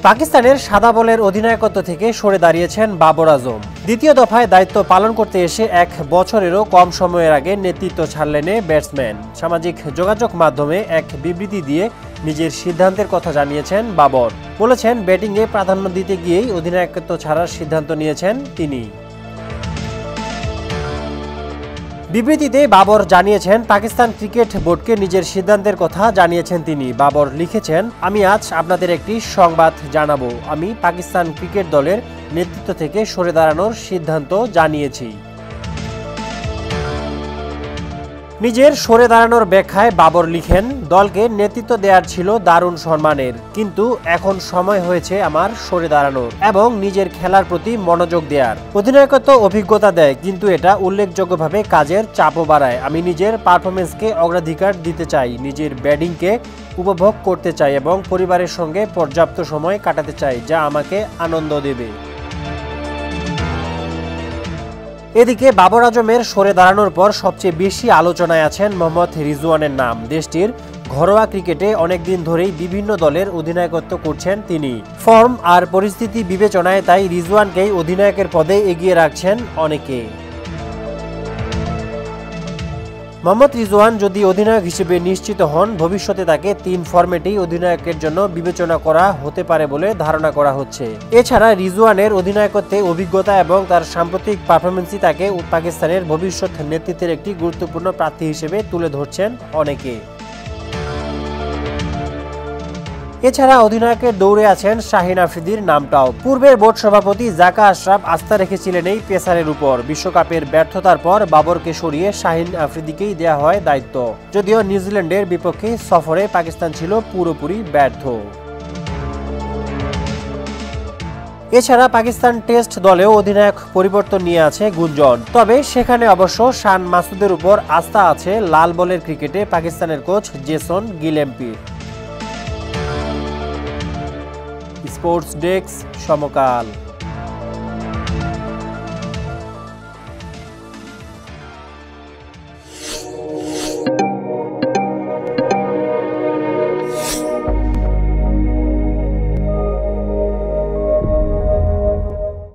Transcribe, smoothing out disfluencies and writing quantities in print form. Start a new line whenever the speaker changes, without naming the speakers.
পাকিস্তানের সাদা বলের অধিনায়কত্ব থেকে সরে দাঁড়িয়েছেন বাবর আজম। দ্বিতীয় দফায় দায়িত্ব পালন করতে এসে 1 বছরেরও কম সময়ের আগে নেতৃত্ব ছাড়লেন ব্যাটসম্যান। সামাজিক যোগাযোগ মাধ্যমে এক বিবৃতি দিয়ে নিজের সিদ্ধান্তের কথা জানিয়েছেন বাবর। বলেছেন, ব্যাটিংয়ে প্রাধান্য দিতে গিয়েই অধিনায়কত্ব ছাড়ার সিদ্ধান্ত নিয়েছেন তিনি। বিবৃতিতে বাবর জানিয়েছেন, পাকিস্তান ক্রিকেট বোর্ডকে নিজের সিদ্ধান্তের কথা জানিয়েছেন তিনি। বাবর লিখেছেন, আমি আজ আপনাদের একটি সংবাদ জানাবো। আমি পাকিস্তান ক্রিকেট দলের নেতৃত্ব থেকে সরে দাঁড়ানোর সিদ্ধান্ত জানিয়েছি। নিজের সরে দাঁড়ানোর ব্যাখ্যায় বাবর লিখেন, দলকে নেতৃত্ব দেওয়ার ছিল দারুণ সম্মানের, কিন্তু এখন সময় হয়েছে আমার সরে দাঁড়ানোর এবং নিজের খেলার প্রতি মনোযোগ দেওয়ার। অধিনায়কত্ব অভিজ্ঞতা দেয়, কিন্তু এটা উল্লেখযোগ্যভাবে কাজের চাপও বাড়ায়। আমি নিজের পারফরমেন্সকে অগ্রাধিকার দিতে চাই, নিজের ব্যাটিংকে উপভোগ করতে চাই এবং পরিবারের সঙ্গে পর্যাপ্ত সময় কাটাতে চাই, যা আমাকে আনন্দ দেবে। এদিকে বাবর আজমের সরে দাঁড়ানোর পর সবচেয়ে বেশি আলোচনায় আছেন মোহাম্মদ রিজওয়ানের নাম। দেশটির ঘরোয়া ক্রিকেটে অনেকদিন ধরেই বিভিন্ন দলের অধিনায়কত্ব করছেন তিনি। ফর্ম আর পরিস্থিতি বিবেচনায় তাই রিজওয়ানকেই অধিনায়কের পদে এগিয়ে রাখছেন অনেকে। মোহাম্মদ রিজওয়ান যদি অধিনায়ক হিসেবে নিশ্চিত হন, ভবিষ্যতে তাকে 3 ফরম্যাটেই অধিনায়কের জন্য বিবেচনা করা হতে পারে বলে ধারণা করা হচ্ছে। এছাড়া রিজওয়ানের অধিনায়কত্বে অভিজ্ঞতা এবং তার সাম্প্রতিক পারফরমেন্সই তাকে পাকিস্তানের ভবিষ্যৎ নেতৃত্বের একটি গুরুত্বপূর্ণ প্রার্থী হিসেবে তুলে ধরছেন অনেকে। এছাড়া অধিনায়কের দৌড়ে আছেন শাহিন আফ্রিদির নামটাও। পূর্বের বোর্ড সভাপতি জাকা আশরাফ আস্থা রেখেছিলেন এই পেসারের উপর। বিশ্বকাপের ব্যর্থতার পর বাবরকে সরিয়ে শাহিন আফ্রিদিকেই দেয়া হয় দায়িত্ব। যদিও নিউজিল্যান্ডের বিপক্ষে সফরে পাকিস্তান ছিল পুরোপুরি ব্যর্থ। এছাড়া পাকিস্তান টেস্ট দলেও অধিনায়ক পরিবর্তন নিয়ে আছে গুঞ্জন। তবে সেখানে অবশ্য শান মাসুদের উপর আস্থা আছে লাল বলের ক্রিকেটে পাকিস্তানের কোচ জেসন গিলেম্পির। স্পোর্টস ডেস্ক, সমকাল।